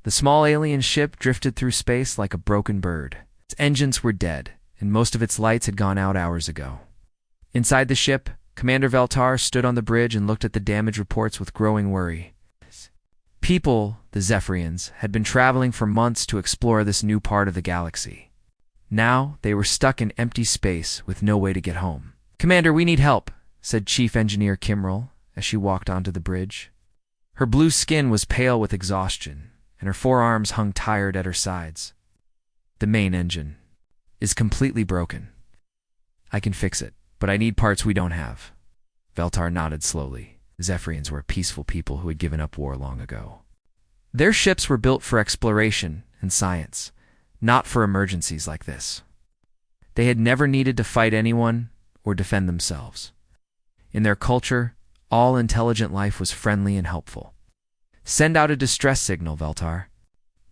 The small alien ship drifted through space like a broken bird. Its engines were dead, and most of its lights had gone out hours ago. Inside the ship, Commander Veltar stood on the bridge and looked at the damage reports with growing worry. People, the Zephyrians, had been traveling for months to explore this new part of the galaxy. Now, they were stuck in empty space with no way to get home. "Commander, we need help," said Chief Engineer Kimrel as she walked onto the bridge. Her blue skin was pale with exhaustion, and her forearms hung tired at her sides. "The main engine is completely broken. I can fix it, but I need parts we don't have." Veltar nodded slowly. The Zephyrians were a peaceful people who had given up war long ago. Their ships were built for exploration and science, not for emergencies like this. They had never needed to fight anyone or defend themselves. In their culture, all intelligent life was friendly and helpful. "Send out a distress signal, Veltar.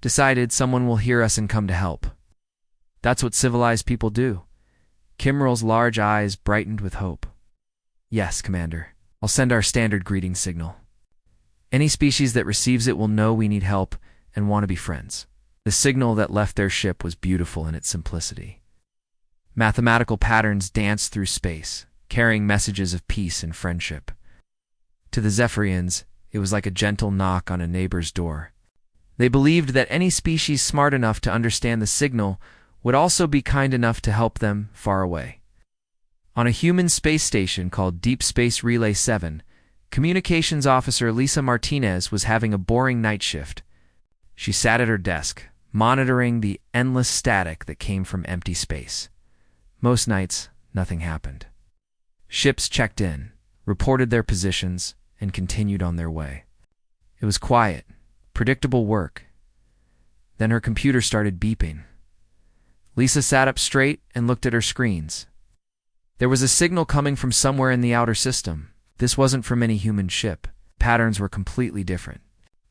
Decided someone will hear us and come to help." "That's what civilized people do." Kimrel's large eyes brightened with hope. "Yes, Commander. I'll send our standard greeting signal. Any species that receives it will know we need help and want to be friends." The signal that left their ship was beautiful in its simplicity. Mathematical patterns danced through space, carrying messages of peace and friendship. To the Zephyrians, it was like a gentle knock on a neighbor's door. They believed that any species smart enough to understand the signal would also be kind enough to help them far away. On a human space station called Deep Space Relay 7, Communications Officer Lisa Martinez was having a boring night shift. She sat at her desk, monitoring the endless static that came from empty space. Most nights, nothing happened. Ships checked in, reported their positions, and continued on their way. It was quiet, predictable work. Then her computer started beeping. Lisa sat up straight and looked at her screens. There was a signal coming from somewhere in the outer system. This wasn't from any human ship. Patterns were completely different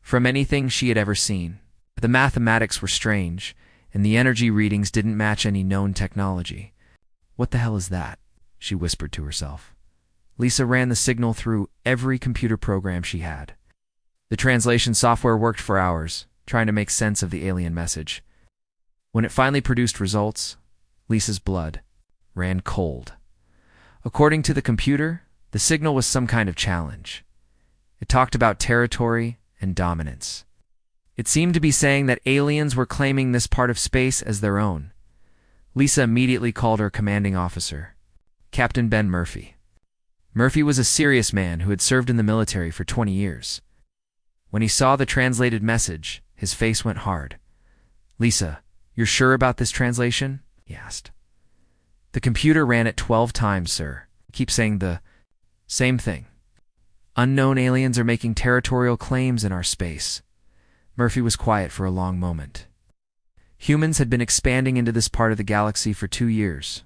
from anything she had ever seen. The mathematics were strange, and the energy readings didn't match any known technology. "What the hell is that?" she whispered to herself. Lisa ran the signal through every computer program she had. The translation software worked for hours, trying to make sense of the alien message. When it finally produced results, Lisa's blood ran cold. According to the computer, the signal was some kind of challenge. It talked about territory and dominance. It seemed to be saying that aliens were claiming this part of space as their own. Lisa immediately called her commanding officer, Captain Ben Murphy. Murphy was a serious man who had served in the military for 20 years. When he saw the translated message, his face went hard. "Lisa, you're sure about this translation?" he asked. "The computer ran it 12 times, sir. Keep saying the same thing. Unknown aliens are making territorial claims in our space." Murphy was quiet for a long moment. Humans had been expanding into this part of the galaxy for 2 years.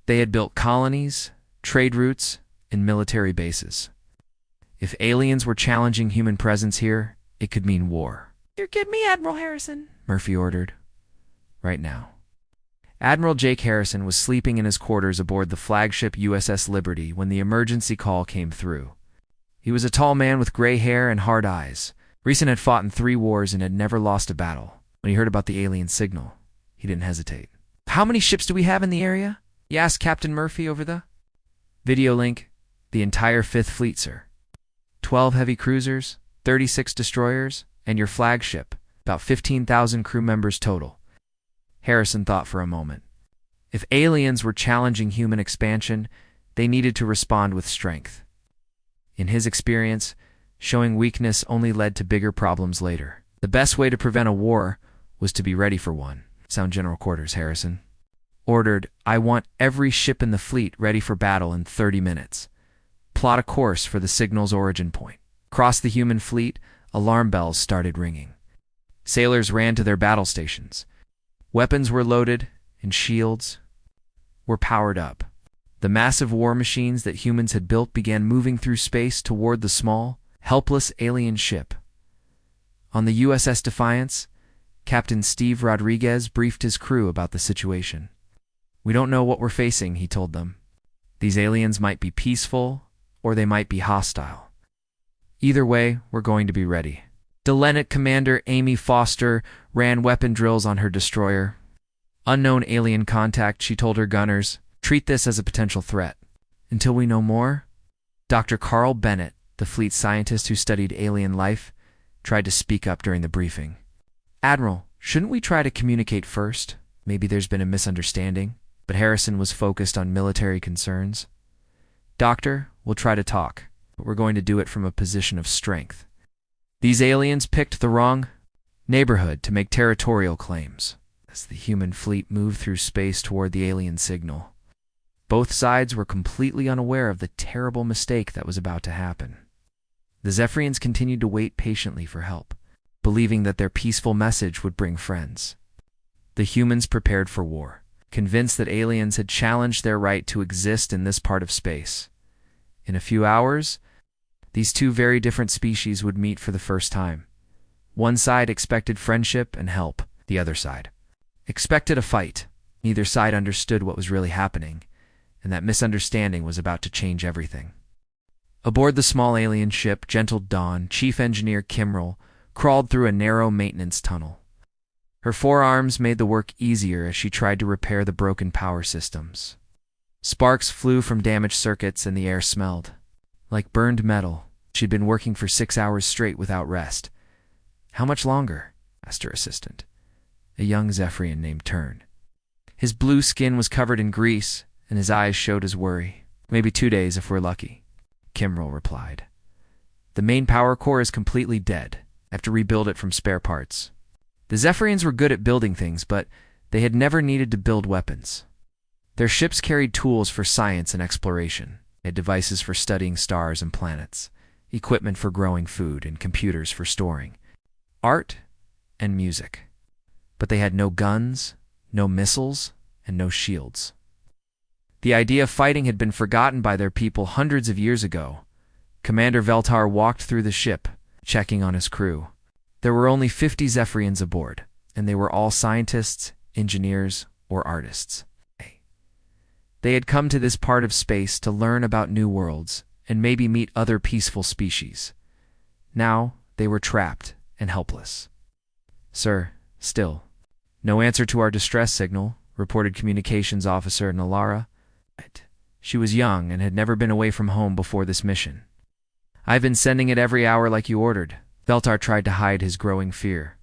They had built colonies, trade routes, and military bases. If aliens were challenging human presence here, it could mean war. "Get me Admiral Harrison," Murphy ordered. "Right now." Admiral Jake Harrison was sleeping in his quarters aboard the flagship USS Liberty when the emergency call came through. He was a tall man with gray hair and hard eyes. Harrison had fought in 3 wars and had never lost a battle. When he heard about the alien signal, he didn't hesitate. "How many ships do we have in the area?" he asked Captain Murphy over the video link. "The entire 5th Fleet, sir. 12 heavy cruisers, 36 destroyers, and your flagship. About 15,000 crew members total." Harrison thought for a moment. If aliens were challenging human expansion, they needed to respond with strength. In his experience, showing weakness only led to bigger problems later. The best way to prevent a war was to be ready for one. "Sound general quarters," Harrison ordered. "I want every ship in the fleet ready for battle in 30 minutes. Plot a course for the signal's origin point." Across the human fleet, alarm bells started ringing. Sailors ran to their battle stations. Weapons were loaded, and shields were powered up. The massive war machines that humans had built began moving through space toward the small, helpless alien ship. On the USS Defiance, Captain Steve Rodriguez briefed his crew about the situation. "We don't know what we're facing," he told them. "These aliens might be peaceful, or they might be hostile. Either way, we're going to be ready. Lieutenant Commander Amy Foster ran weapon drills on her destroyer. Unknown alien contact, she told her gunners. Treat this as a potential threat. Until we know more? Dr. Carl Bennett, the fleet scientist who studied alien life, tried to speak up during the briefing. Admiral, shouldn't we try to communicate first? Maybe there's been a misunderstanding. But Harrison was focused on military concerns. Doctor, we'll try to talk, but we're going to do it from a position of strength. These aliens picked the wrong neighborhood to make territorial claims. As the human fleet moved through space toward the alien signal, both sides were completely unaware of the terrible mistake that was about to happen. The Zephyrians continued to wait patiently for help, believing that their peaceful message would bring friends. The humans prepared for war, convinced that aliens had challenged their right to exist in this part of space. In a few hours, these two very different species would meet for the first time. One side expected friendship and help. The other side expected a fight. Neither side understood what was really happening, and that misunderstanding was about to change everything. Aboard the small alien ship, Gentle Dawn, Chief Engineer Kimrel crawled through a narrow maintenance tunnel. Her forearms made the work easier as she tried to repair the broken power systems. Sparks flew from damaged circuits and the air smelled like burned metal. She'd been working for 6 hours straight without rest. How much longer? Asked her assistant, a young Zephyrian named Turn. His blue skin was covered in grease, and his eyes showed his worry. Maybe 2 days if we're lucky, Kimrel replied. The main power core is completely dead. I have to rebuild it from spare parts. The Zephyrians were good at building things, but they had never needed to build weapons. Their ships carried tools for science and exploration. They had devices for studying stars and planets, equipment for growing food, and computers for storing art and music. But they had no guns, no missiles, and no shields. The idea of fighting had been forgotten by their people hundreds of years ago. Commander Veltar walked through the ship, checking on his crew. There were only 50 Zephyrians aboard, and they were all scientists, engineers, or artists. They had come to this part of space to learn about new worlds and maybe meet other peaceful species. Now they were trapped and helpless. Sir, still. No answer to our distress signal, reported Communications Officer Nalara. She was young and had never been away from home before this mission. I've been sending it every hour like you ordered. Veltar tried to hide his growing fear.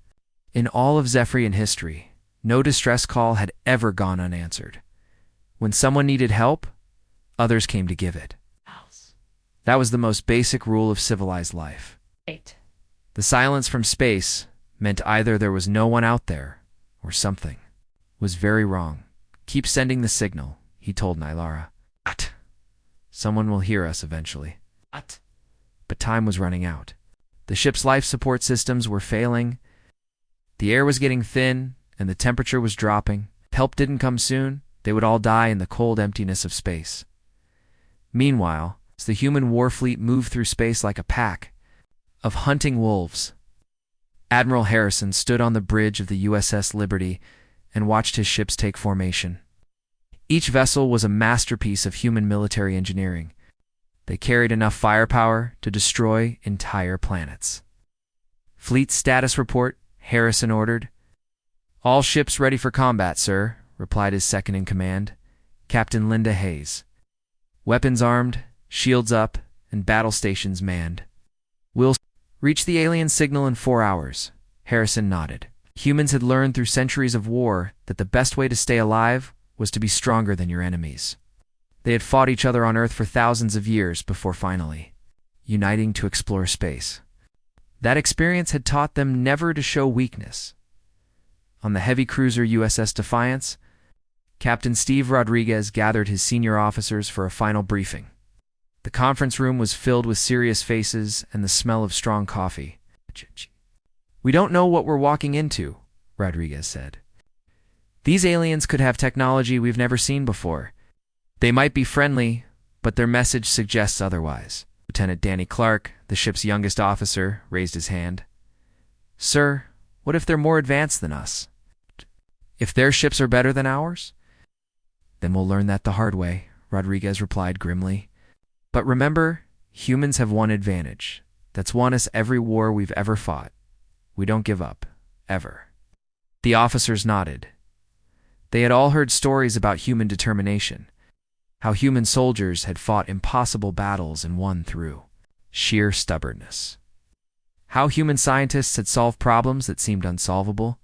In all of Zephyrian history, no distress call had ever gone unanswered. When someone needed help, others came to give it. That was the most basic rule of civilized life. 8. The silence from space meant either there was no one out there, or something was very wrong. Keep sending the signal, he told Nylara. Someone will hear us eventually. But time was running out. The ship's life support systems were failing. The air was getting thin, and the temperature was dropping. If help didn't come soon, they would all die in the cold emptiness of space. Meanwhile, as the human war fleet moved through space like a pack of hunting wolves, Admiral Harrison stood on the bridge of the USS Liberty and watched his ships take formation. Each vessel was a masterpiece of human military engineering. They carried enough firepower to destroy entire planets. Fleet status report, Harrison ordered. All ships ready for combat, sir, replied his second-in-command, Captain Linda Hayes. Weapons armed, shields up, and battle stations manned. We'll reach the alien signal in 4 hours, Harrison nodded. Humans had learned through centuries of war that the best way to stay alive was to be stronger than your enemies. They had fought each other on Earth for thousands of years before finally uniting to explore space. That experience had taught them never to show weakness. On the heavy cruiser USS Defiance, Captain Steve Rodriguez gathered his senior officers for a final briefing. The conference room was filled with serious faces and the smell of strong coffee. We don't know what we're walking into, Rodriguez said. These aliens could have technology we've never seen before. They might be friendly, but their message suggests otherwise. Lieutenant Danny Clark, the ship's youngest officer, raised his hand. Sir, what if they're more advanced than us? If their ships are better than ours? Then we'll learn that the hard way, Rodriguez replied grimly. But remember, humans have one advantage. That's won us every war we've ever fought. We don't give up. Ever. The officers nodded. They had all heard stories about human determination, how human soldiers had fought impossible battles and won through sheer stubbornness, how human scientists had solved problems that seemed unsolvable,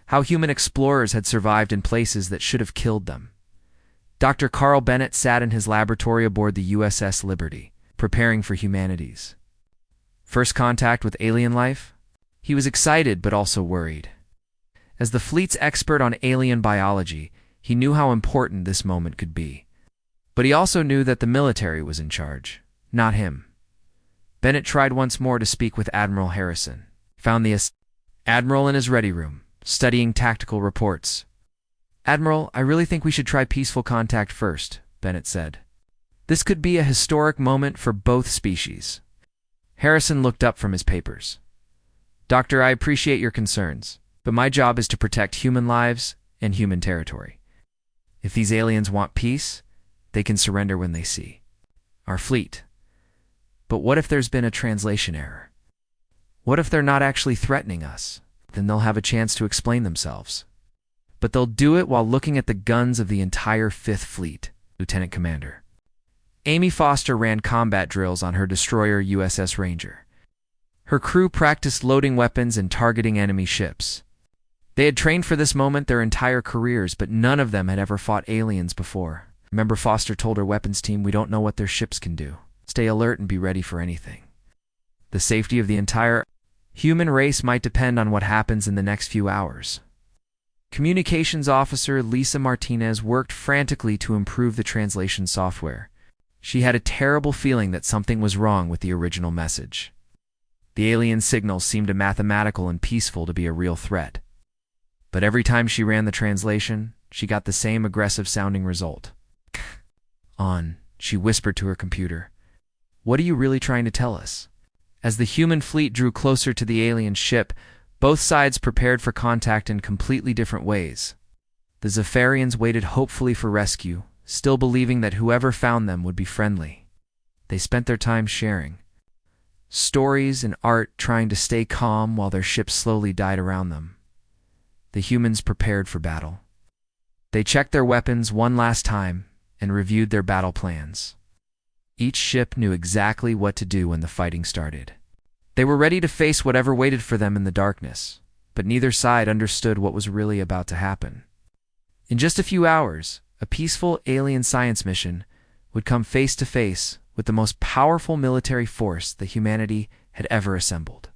how human explorers had survived in places that should have killed them. Dr. Carl Bennett sat in his laboratory aboard the USS Liberty, preparing for humanity's first contact with alien life. He was excited but also worried. As the fleet's expert on alien biology, he knew how important this moment could be. But he also knew that the military was in charge, not him. Bennett tried once more to speak with Admiral Harrison. Found the Admiral in his ready room, studying tactical reports. "Admiral, I really think we should try peaceful contact first," Bennett said. "This could be a historic moment for both species." Harrison looked up from his papers. "Doctor, I appreciate your concerns, but my job is to protect human lives and human territory. If these aliens want peace, they can surrender when they see our fleet. But what if there's been a translation error? What if they're not actually threatening us? Then they'll have a chance to explain themselves. But they'll do it while looking at the guns of the entire Fifth Fleet." Lieutenant Commander Amy Foster ran combat drills on her destroyer USS Ranger. Her crew practiced loading weapons and targeting enemy ships. They had trained for this moment their entire careers, but none of them had ever fought aliens before. Remember, Foster told her weapons team, "We don't know what their ships can do. Stay alert and be ready for anything." The safety of the entire human race might depend on what happens in the next few hours. Communications officer Lisa Martinez worked frantically to improve the translation software. She had a terrible feeling that something was wrong with the original message. The alien signals seemed mathematical and peaceful to be a real threat. But every time she ran the translation, she got the same aggressive-sounding result. She whispered to her computer. "What are you really trying to tell us?" As the human fleet drew closer to the alien ship, both sides prepared for contact in completely different ways. The Zephyrians waited hopefully for rescue, still believing that whoever found them would be friendly. They spent their time sharing stories and art, trying to stay calm while their ships slowly died around them. The humans prepared for battle. They checked their weapons one last time and reviewed their battle plans. Each ship knew exactly what to do when the fighting started. They were ready to face whatever waited for them in the darkness, but neither side understood what was really about to happen. In just a few hours, a peaceful alien science mission would come face to face with the most powerful military force that humanity had ever assembled.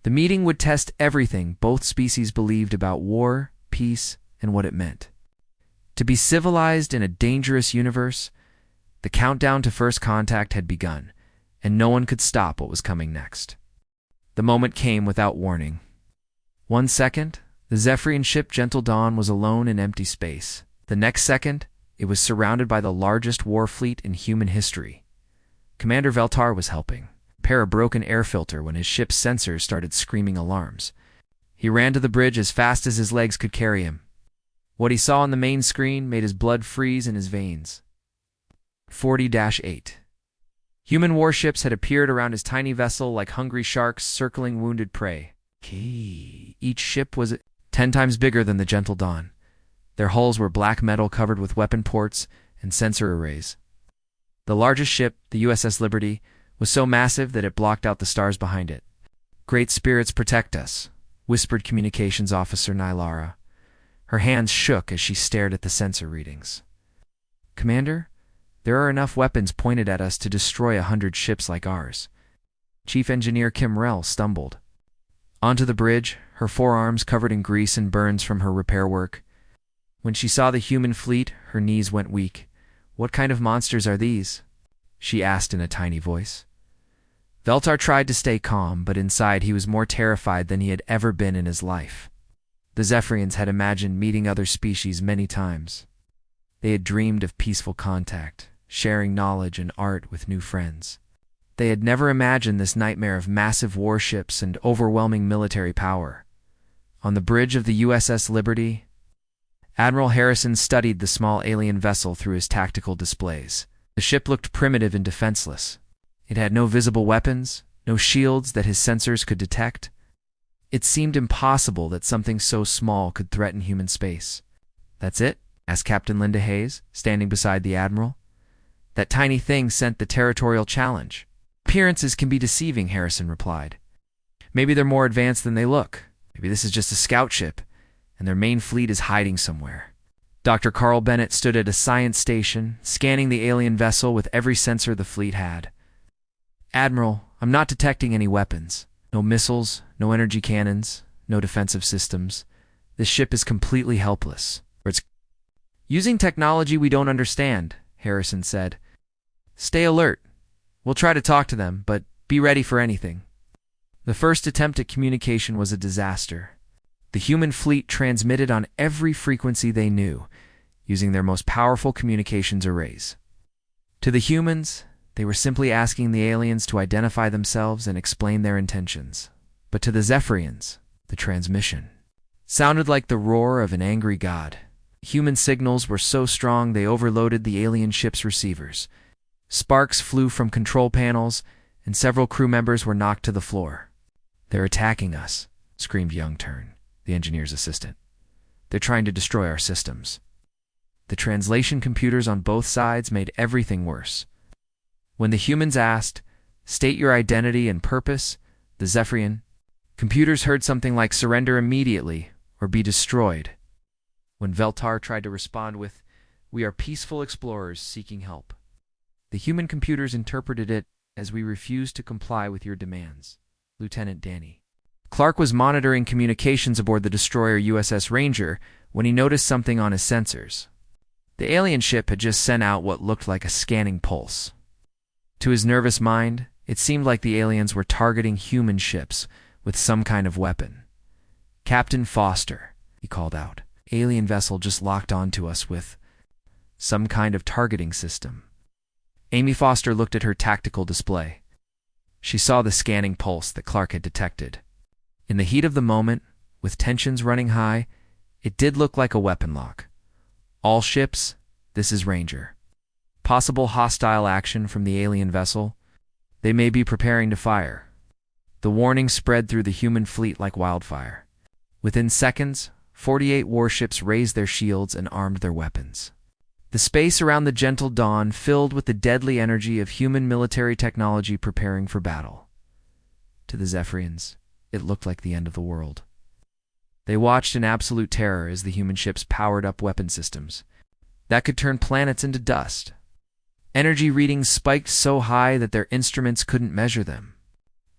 The meeting would test everything both species believed about war, peace, and what it meant. To be civilized in a dangerous universe, the countdown to first contact had begun, and no one could stop what was coming next. The moment came without warning. 1 second, the Zephyrian ship Gentle Dawn was alone in empty space. The next second, it was surrounded by the largest war fleet in human history. Commander Veltar was helping repair a broken air filter when his ship's sensors started screaming alarms. He ran to the bridge as fast as his legs could carry him. What he saw on the main screen made his blood freeze in his veins. 40-8. Human warships had appeared around his tiny vessel like hungry sharks circling wounded prey. Each ship was 10 times bigger than the Gentle Dawn. Their hulls were black metal covered with weapon ports and sensor arrays. The largest ship, the USS Liberty, was so massive that it blocked out the stars behind it. "Great spirits protect us," whispered Communications Officer Nylara. Her hands shook as she stared at the sensor readings. "Commander, there are enough weapons pointed at us to destroy 100 ships like ours." Chief Engineer Kim Rell stumbled onto the bridge, her forearms covered in grease and burns from her repair work. When she saw the human fleet, her knees went weak. "What kind of monsters are these?" she asked in a tiny voice. Veltar tried to stay calm, but inside he was more terrified than he had ever been in his life. The Zephyrians had imagined meeting other species many times. They had dreamed of peaceful contact, sharing knowledge and art with new friends. They had never imagined this nightmare of massive warships and overwhelming military power. On the bridge of the USS Liberty, Admiral Harrison studied the small alien vessel through his tactical displays. The ship looked primitive and defenseless. It had no visible weapons, no shields that his sensors could detect. It seemed impossible that something so small could threaten human space. "That's it?" asked Captain Linda Hayes, standing beside the Admiral. "That tiny thing sent the territorial challenge." "Appearances can be deceiving," Harrison replied. "Maybe they're more advanced than they look. Maybe this is just a scout ship, and their main fleet is hiding somewhere." Dr. Carl Bennett stood at a science station, scanning the alien vessel with every sensor the fleet had. "Admiral, I'm not detecting any weapons. No missiles, no energy cannons, no defensive systems. This ship is completely helpless. It's using technology we don't understand," Harrison said. "Stay alert. We'll try to talk to them, but be ready for anything." The first attempt at communication was a disaster. The human fleet transmitted on every frequency they knew, using their most powerful communications arrays. To the humans, they were simply asking the aliens to identify themselves and explain their intentions. But to the Zephyrians, the transmission sounded like the roar of an angry god. Human signals were so strong they overloaded the alien ship's receivers. Sparks flew from control panels, and several crew members were knocked to the floor. "They're attacking us," screamed Young Turn, the engineer's assistant. "They're trying to destroy our systems." The translation computers on both sides made everything worse. When the humans asked, "State your identity and purpose," the Zephyrian computers heard something like "surrender immediately" or "be destroyed." When Veltar tried to respond with, "We are peaceful explorers seeking help," the human computers interpreted it as "We refuse to comply with your demands." Lieutenant Danny Clark was monitoring communications aboard the destroyer USS Ranger when he noticed something on his sensors. The alien ship had just sent out what looked like a scanning pulse. To his nervous mind, it seemed like the aliens were targeting human ships with some kind of weapon. "Captain Foster," he called out. "Alien vessel just locked onto us with some kind of targeting system." Amy Foster looked at her tactical display. She saw the scanning pulse that Clark had detected. In the heat of the moment, with tensions running high, it did look like a weapon lock. "All ships, this is Ranger. Possible hostile action from the alien vessel. They may be preparing to fire." The warning spread through the human fleet like wildfire. Within seconds, 48 warships raised their shields and armed their weapons. The space around the gentle dawn filled with the deadly energy of human military technology preparing for battle. To the Zephyrians, it looked like the end of the world. They watched in absolute terror as the human ships powered up weapon systems that could turn planets into dust. Energy readings spiked so high that their instruments couldn't measure them.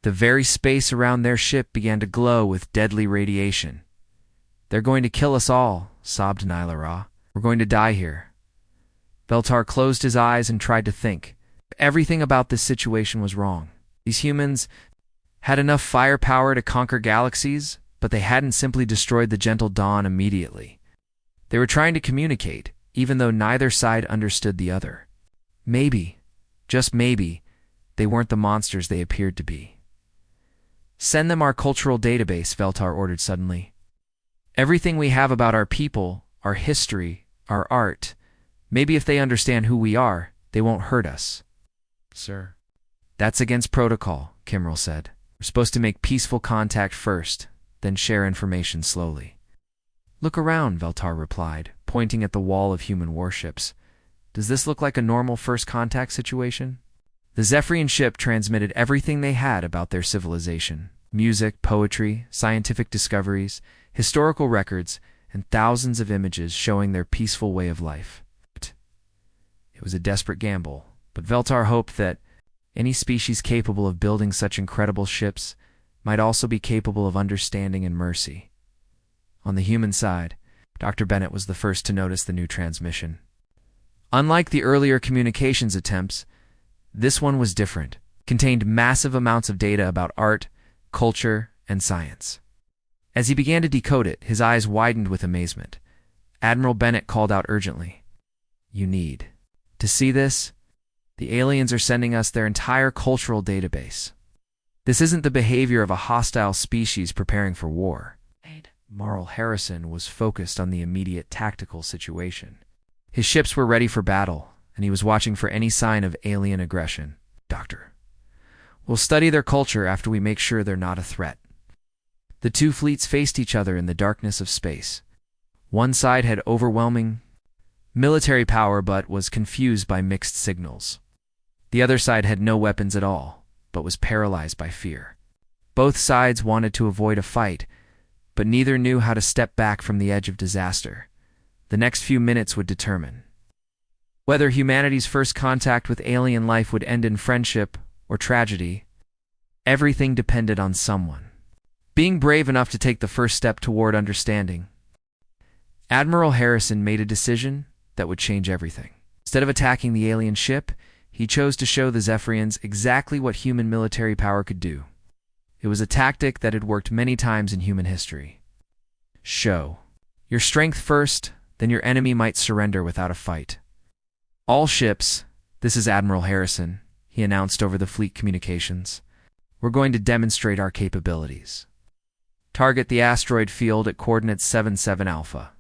The very space around their ship began to glow with deadly radiation. "They're going to kill us all," sobbed Nyla Ra. "We're going to die here." Veltar closed his eyes and tried to think. Everything about this situation was wrong. These humans had enough firepower to conquer galaxies, but they hadn't simply destroyed the gentle dawn immediately. They were trying to communicate, even though neither side understood the other. Maybe, just maybe, they weren't the monsters they appeared to be. "Send them our cultural database," Veltar ordered suddenly. "Everything we have about our people, our history, our art. Maybe if they understand who we are, they won't hurt us." "Sir." "That's against protocol," Kimrel said. "We're supposed to make peaceful contact first, then share information slowly." "Look around," Veltar replied, pointing at the wall of human warships. "Does this look like a normal first contact situation?" The Zephyrian ship transmitted everything they had about their civilization: music, poetry, scientific discoveries, historical records, and thousands of images showing their peaceful way of life. It was a desperate gamble, but Veltar hoped that any species capable of building such incredible ships might also be capable of understanding and mercy. On the human side, Dr. Bennett was the first to notice the new transmission. Unlike the earlier communications attempts, this one was different. It contained massive amounts of data about art, culture, and science. As he began to decode it, his eyes widened with amazement. Admiral Bennett called out urgently, "You need to see this. The aliens are sending us their entire cultural database. This isn't the behavior of a hostile species preparing for war." Marl Harrison was focused on the immediate tactical situation. His ships were ready for battle, and he was watching for any sign of alien aggression. "Doctor, we'll study their culture after we make sure they're not a threat." The two fleets faced each other in the darkness of space. One side had overwhelming military power but was confused by mixed signals. The other side had no weapons at all, but was paralyzed by fear. Both sides wanted to avoid a fight, but neither knew how to step back from the edge of disaster. The next few minutes would determine whether humanity's first contact with alien life would end in friendship or tragedy. Everything depended on someone being brave enough to take the first step toward understanding. Admiral Harrison made a decision that would change everything. Instead of attacking the alien ship, he chose to show the Zephyrians exactly what human military power could do. It was a tactic that had worked many times in human history. Show your strength first, then your enemy might surrender without a fight. All ships, this is Admiral Harrison, he announced over the fleet communications. We're going to demonstrate our capabilities. Target the asteroid field at coordinates 77 Alpha.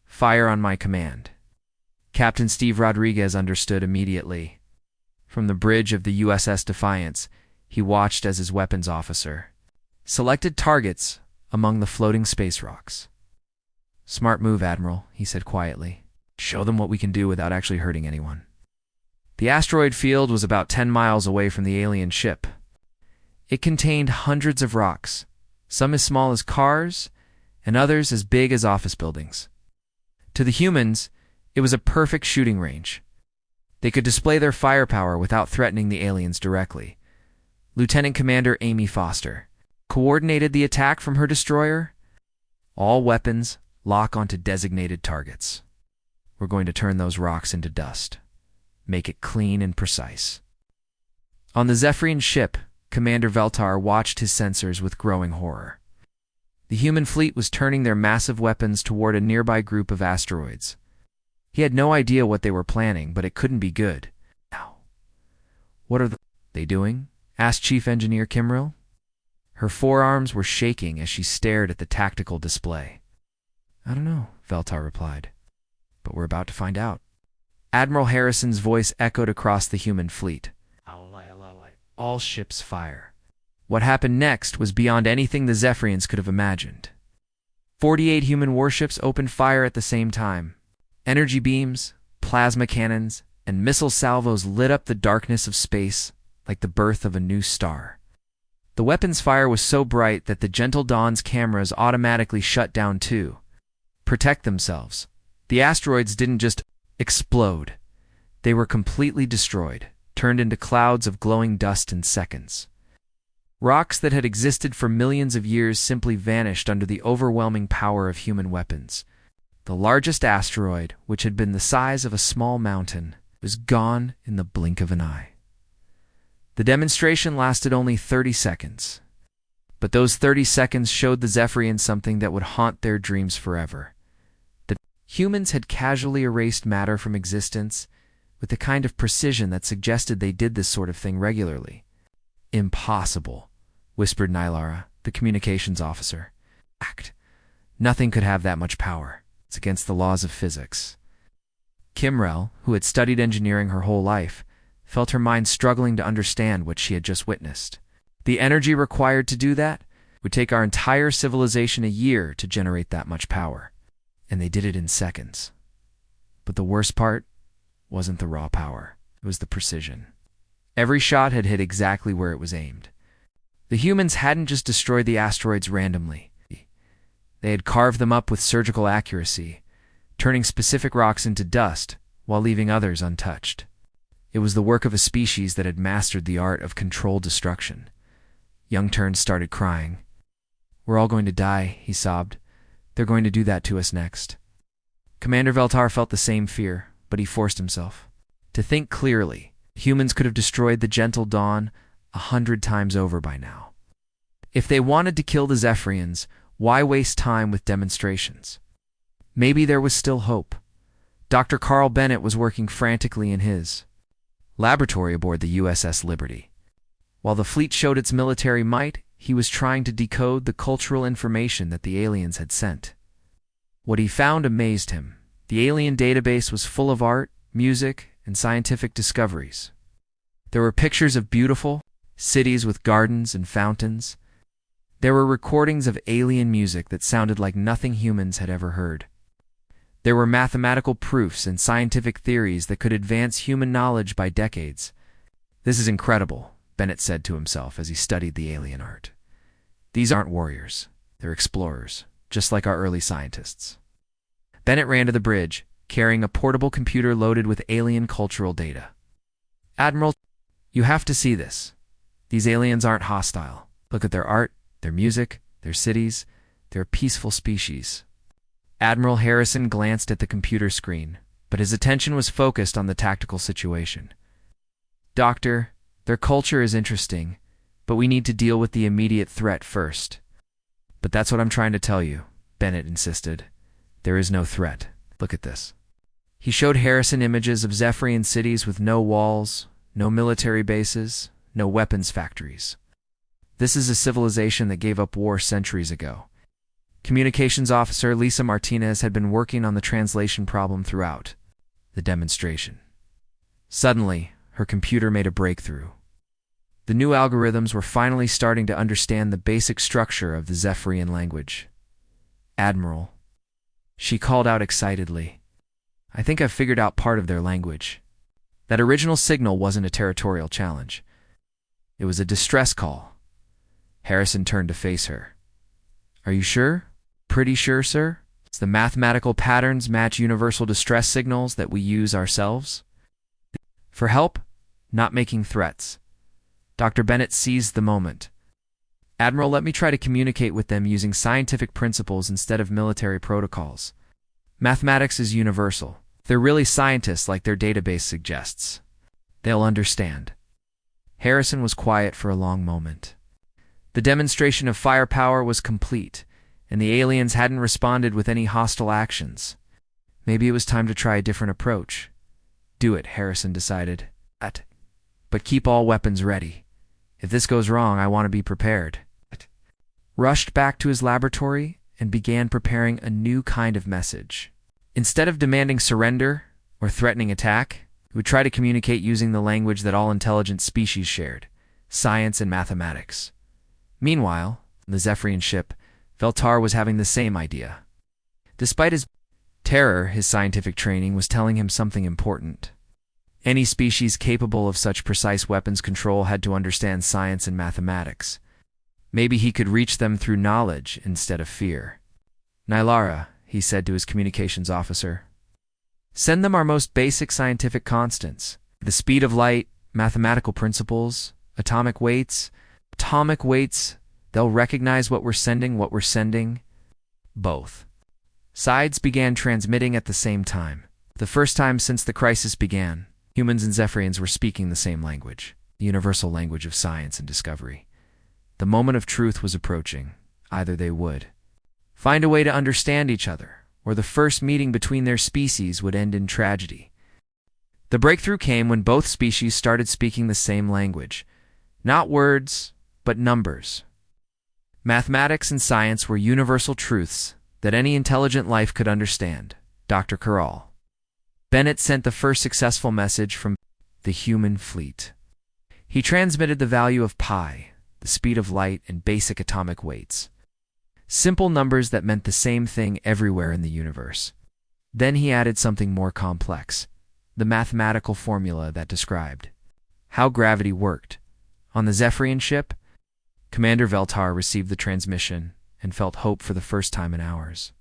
Fire on my command. Captain Steve Rodriguez understood immediately. From the bridge of the USS Defiance, he watched as his weapons officer selected targets among the floating space rocks. Smart move, Admiral, he said quietly. Show them what we can do without actually hurting anyone. The asteroid field was about 10 miles away from the alien ship. It contained hundreds of rocks, some as small as cars, and others as big as office buildings. To the humans, it was a perfect shooting range. They could display their firepower without threatening the aliens directly. Lieutenant Commander Amy Foster coordinated the attack from her destroyer. All weapons lock onto designated targets. We're going to turn those rocks into dust. Make it clean and precise. On the Zephyrian ship, Commander Veltar watched his sensors with growing horror. The human fleet was turning their massive weapons toward a nearby group of asteroids. He had no idea what they were planning, but it couldn't be good. Now, what are they doing? Asked Chief Engineer Kimrell. Her forearms were shaking as she stared at the tactical display. I don't know, Veltar replied. But we're about to find out. Admiral Harrison's voice echoed across the human fleet. All ships fire. What happened next was beyond anything the Zephyrians could have imagined. 48 human warships opened fire at the same time. Energy beams, plasma cannons, and missile salvos lit up the darkness of space like the birth of a new star. The weapons fire was so bright that the Gentle Dawn's cameras automatically shut down to protect themselves. The asteroids didn't just explode. They were completely destroyed, turned into clouds of glowing dust in seconds. Rocks that had existed for millions of years simply vanished under the overwhelming power of human weapons. The largest asteroid, which had been the size of a small mountain, was gone in the blink of an eye. The demonstration lasted only 30 seconds. But those 30 seconds showed the Zephyrians something that would haunt their dreams forever. That humans had casually erased matter from existence with the kind of precision that suggested they did this sort of thing regularly. Impossible, whispered Nylara, the communications officer. Act. Nothing could have that much power. It's against the laws of physics. Kimrell, who had studied engineering her whole life, felt her mind struggling to understand what she had just witnessed. The energy required to do that would take our entire civilization a year to generate that much power. And they did it in seconds. But the worst part wasn't the raw power. It was the precision. Every shot had hit exactly where it was aimed. The humans hadn't just destroyed the asteroids randomly. They had carved them up with surgical accuracy, turning specific rocks into dust while leaving others untouched. It was the work of a species that had mastered the art of controlled destruction. Young Turn started crying. We're all going to die, he sobbed. They're going to do that to us next. Commander Veltar felt the same fear, but he forced himself to think clearly. Humans could have destroyed the Gentle Dawn 100 times over by now. If they wanted to kill the Zephyrians, why waste time with demonstrations? Maybe there was still hope. Dr. Carl Bennett was working frantically in his laboratory aboard the USS Liberty. While the fleet showed its military might, he was trying to decode the cultural information that the aliens had sent. What he found amazed him. The alien database was full of art, music, and scientific discoveries. There were pictures of beautiful cities with gardens and fountains. There were recordings of alien music that sounded like nothing humans had ever heard. There were mathematical proofs and scientific theories that could advance human knowledge by decades. "This is incredible," Bennett said to himself as he studied the alien art. "These aren't warriors. They're explorers, just like our early scientists." Bennett ran to the bridge, carrying a portable computer loaded with alien cultural data. "Admiral, you have to see this. These aliens aren't hostile. Look at their art, their music, their cities. They're a peaceful species." Admiral Harrison glanced at the computer screen, but his attention was focused on the tactical situation. "Doctor, their culture is interesting, but we need to deal with the immediate threat first." "But that's what I'm trying to tell you," Bennett insisted. "There is no threat. Look at this." He showed Harrison images of Zephyrian cities with no walls, no military bases, no weapons factories. This is a civilization that gave up war centuries ago. Communications officer Lisa Martinez had been working on the translation problem throughout the demonstration. Suddenly, her computer made a breakthrough. The new algorithms were finally starting to understand the basic structure of the Zephyrian language. "Admiral," she called out excitedly, "I think I've figured out part of their language." That original signal wasn't a territorial challenge. It was a distress call. Harrison turned to face her. "Are you sure?" "Pretty sure, sir. The mathematical patterns match universal distress signals that we use ourselves." "For help, not making threats." Dr. Bennett seized the moment. "Admiral, let me try to communicate with them using scientific principles instead of military protocols. Mathematics is universal. They're really scientists like their database suggests. They'll understand." Harrison was quiet for a long moment. The demonstration of firepower was complete, and the aliens hadn't responded with any hostile actions. Maybe it was time to try a different approach. "Do it," Harrison decided. "But keep all weapons ready. If this goes wrong, I want to be prepared." Rushed back to his laboratory and began preparing a new kind of message. Instead of demanding surrender or threatening attack, he would try to communicate using the language that all intelligent species shared: science and mathematics. Meanwhile, on the Zephyrian ship, Veltar was having the same idea. Despite his terror, his scientific training was telling him something important. Any species capable of such precise weapons control had to understand science and mathematics. Maybe he could reach them through knowledge instead of fear. "Nylara," he said to his communications officer, "send them our most basic scientific constants. The speed of light, mathematical principles, atomic weights. They'll recognize what we're sending. Both sides began transmitting at the same time. The first time since the crisis began, humans and Zephyrians were speaking the same language, the universal language of science and discovery. The moment of truth was approaching. Either they would find a way to understand each other, or the first meeting between their species would end in tragedy. The breakthrough came when both species started speaking the same language. Not words, but numbers. Mathematics and science were universal truths that any intelligent life could understand. Dr. Corral. Bennett sent the first successful message from the human fleet. He transmitted the value of pi, the speed of light, and basic atomic weights. Simple numbers that meant the same thing everywhere in the universe. Then he added something more complex, the mathematical formula that described how gravity worked. On the Zephyrian ship, Commander Veltar received the transmission and felt hope for the first time in hours.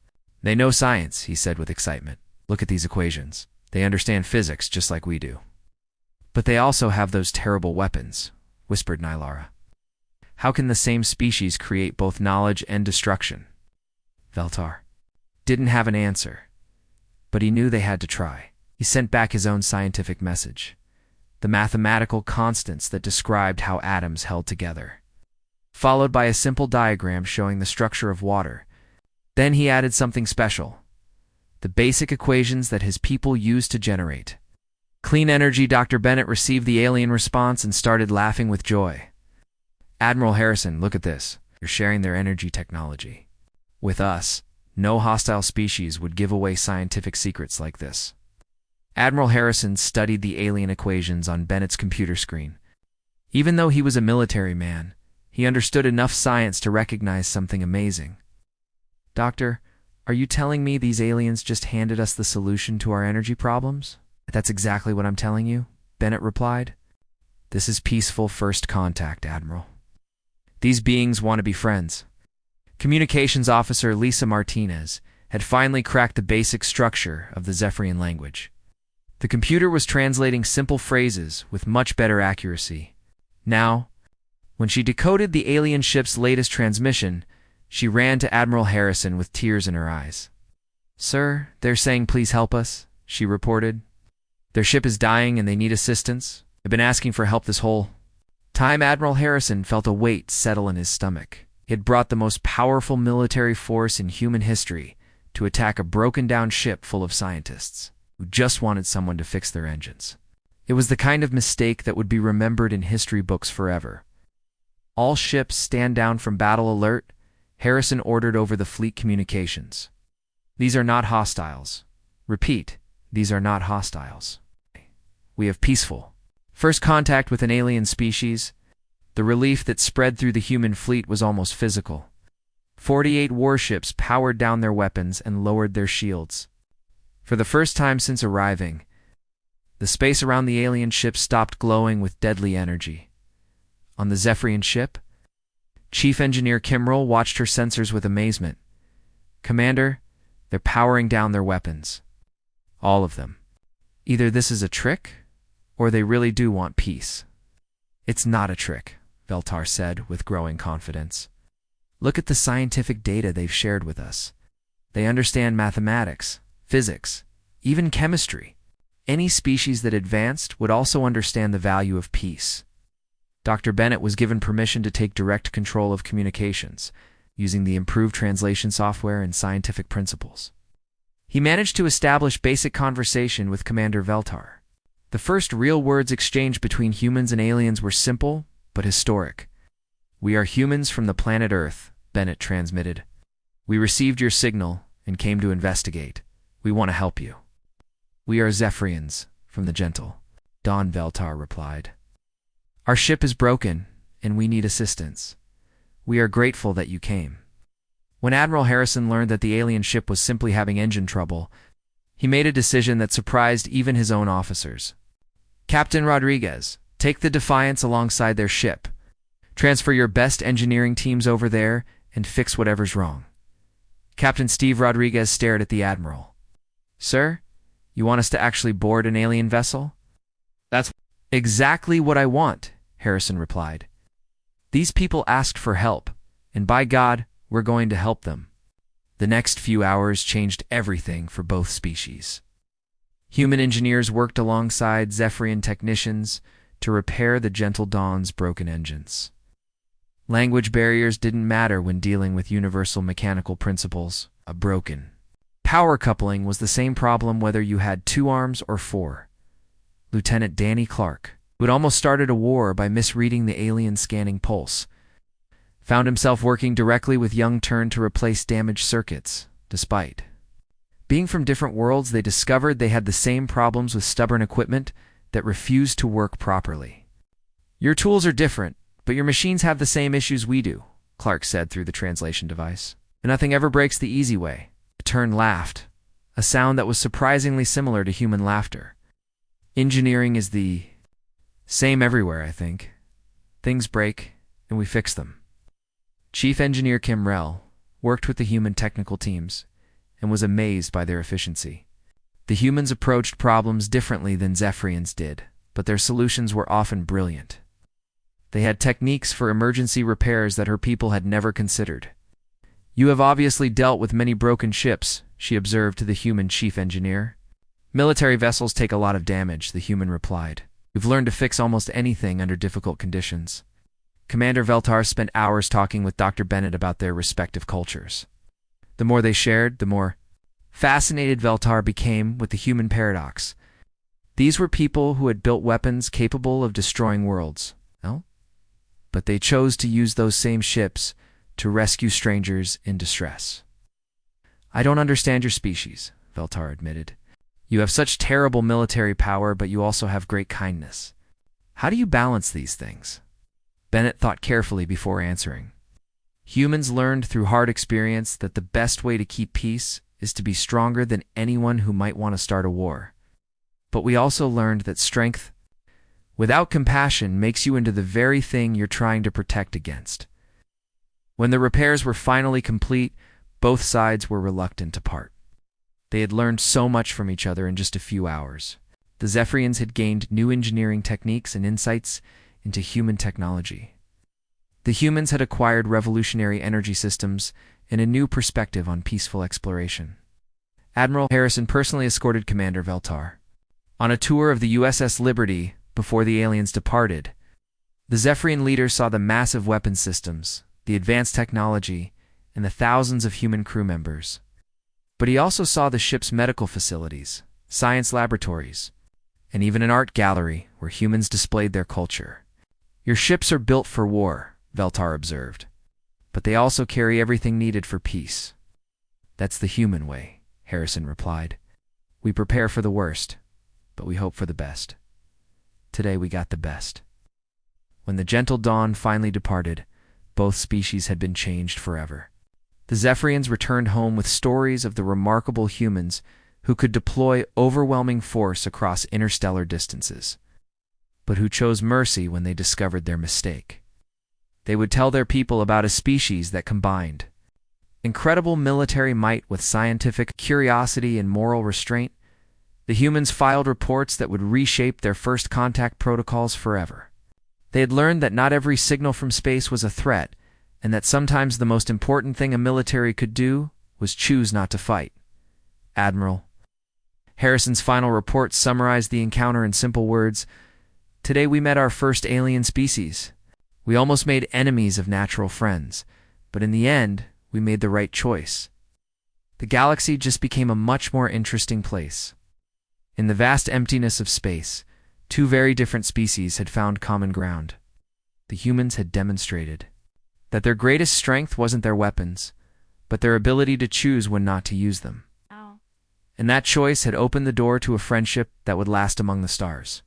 "They know science," he said with excitement. "Look at these equations. They understand physics just like we do." "But they also have those terrible weapons," whispered Nylara. "How can the same species create both knowledge and destruction?" Veltar didn't have an answer, but he knew they had to try. He sent back his own scientific message, the mathematical constants that described how atoms held together, followed by a simple diagram showing the structure of water. Then he added something special, the basic equations that his people used to generate clean energy. Dr. Bennett received the alien response and started laughing with joy. "Admiral Harrison, look at this. You're sharing their energy technology. With us, no hostile species would give away scientific secrets like this." Admiral Harrison studied the alien equations on Bennett's computer screen. Even though he was a military man, He understood enough science to recognize something amazing. "Doctor, are you telling me these aliens just handed us the solution to our energy problems?" "That's exactly what I'm telling you," Bennett replied. "This is peaceful first contact, Admiral. These beings want to be friends." Communications Officer Lisa Martinez had finally cracked the basic structure of the Zephyrian language. The computer was translating simple phrases with much better accuracy. Now, when she decoded the alien ship's latest transmission, she ran to Admiral Harrison with tears in her eyes. "Sir, they're saying please help us," she reported. "Their ship is dying and they need assistance. They've been asking for help this whole time." Admiral Harrison felt a weight settle in his stomach. He had brought the most powerful military force in human history to attack a broken-down ship full of scientists who just wanted someone to fix their engines. It was the kind of mistake that would be remembered in history books forever. "All ships stand down from battle alert," Harrison ordered over the fleet communications. "These are not hostiles. Repeat, these are not hostiles. We have peaceful first contact with an alien species." The relief that spread through the human fleet was almost physical. 48 warships powered down their weapons and lowered their shields. For the first time since arriving, the space around the alien ship stopped glowing with deadly energy. On the Zephyrian ship, Chief Engineer Kimrell watched her sensors with amazement. "Commander, they're powering down their weapons. All of them. Either this is a trick, or they really do want peace." "It's not a trick," Veltar said with growing confidence. "Look at the scientific data they've shared with us. They understand mathematics, physics, even chemistry. Any species that advanced would also understand the value of peace." Dr. Bennett was given permission to take direct control of communications, using the improved translation software and scientific principles. He managed to establish basic conversation with Commander Veltar. The first real words exchanged between humans and aliens were simple, but historic. "We are humans from the planet Earth," Bennett transmitted. "We received your signal and came to investigate. We want to help you." "We are Zephyrians from the Gentle," Don Veltar replied. "Our ship is broken, and we need assistance. We are grateful that you came." When Admiral Harrison learned that the alien ship was simply having engine trouble, he made a decision that surprised even his own officers. "Captain Rodriguez, take the Defiance alongside their ship. Transfer your best engineering teams over there and fix whatever's wrong." Captain Steve Rodriguez stared at the Admiral. "Sir, you want us to actually board an alien vessel?" "That's exactly what I want," Harrison replied. "These people asked for help, and by God, we're going to help them." The next few hours changed everything for both species. Human engineers worked alongside Zephyrian technicians to repair the Gentle Dawn's broken engines. Language barriers didn't matter when dealing with universal mechanical principles. A broken power coupling was the same problem whether you had 2 arms or 4. Lieutenant Danny Clark, who had almost started a war by misreading the alien scanning pulse, found himself working directly with Young Turn to replace damaged circuits. Despite being from different worlds, they discovered they had the same problems with stubborn equipment that refused to work properly. "Your tools are different, but your machines have the same issues we do," Clark said through the translation device. "Nothing ever breaks the easy way." Turn laughed, a sound that was surprisingly similar to human laughter. "Engineering is the same everywhere, I think. Things break, and we fix them." Chief Engineer Kimrell worked with the human technical teams and was amazed by their efficiency. The humans approached problems differently than Zephyrians did, but their solutions were often brilliant. They had techniques for emergency repairs that her people had never considered. "You have obviously dealt with many broken ships," she observed to the human chief engineer. "Military vessels take a lot of damage," the human replied. "We've learned to fix almost anything under difficult conditions." Commander Veltar spent hours talking with Dr. Bennett about their respective cultures. The more they shared, the more fascinated Veltar became with the human paradox. These were people who had built weapons capable of destroying worlds. No? But they chose to use those same ships to rescue strangers in distress. "I don't understand your species," Veltar admitted. "You have such terrible military power, but you also have great kindness. How do you balance these things?" Bennett thought carefully before answering. Humans learned through hard experience that the best way to keep peace is to be stronger than anyone who might want to start a war. But we also learned that strength without compassion makes you into the very thing you're trying to protect against. When the repairs were finally complete, both sides were reluctant to part. They had learned so much from each other in just a few hours. The Zephyrians had gained new engineering techniques and insights into human technology. The humans had acquired revolutionary energy systems and a new perspective on peaceful exploration. Admiral Harrison personally escorted Commander Veltar on a tour of the USS Liberty before the aliens departed. The Zephyrian leader saw the massive weapons systems, the advanced technology, and the thousands of human crew members. But he also saw the ship's medical facilities, science laboratories, and even an art gallery where humans displayed their culture. Your ships are built for war, Veltar observed, but they also carry everything needed for peace. That's the human way, Harrison replied. We prepare for the worst, but we hope for the best. Today we got the best. When the gentle dawn finally departed, both species had been changed forever. The Zephyrians returned home with stories of the remarkable humans who could deploy overwhelming force across interstellar distances, but who chose mercy when they discovered their mistake. They would tell their people about a species that combined incredible military might with scientific curiosity and moral restraint. The humans filed reports that would reshape their first contact protocols forever. They had learned that not every signal from space was a threat, and that sometimes the most important thing a military could do was choose not to fight. Admiral Harrison's final report summarized the encounter in simple words. Today we met our first alien species. We almost made enemies of natural friends, but in the end, we made the right choice. The galaxy just became a much more interesting place. In the vast emptiness of space, two very different species had found common ground. The humans had demonstrated that their greatest strength wasn't their weapons, but their ability to choose when not to use them. And that choice had opened the door to a friendship that would last among the stars.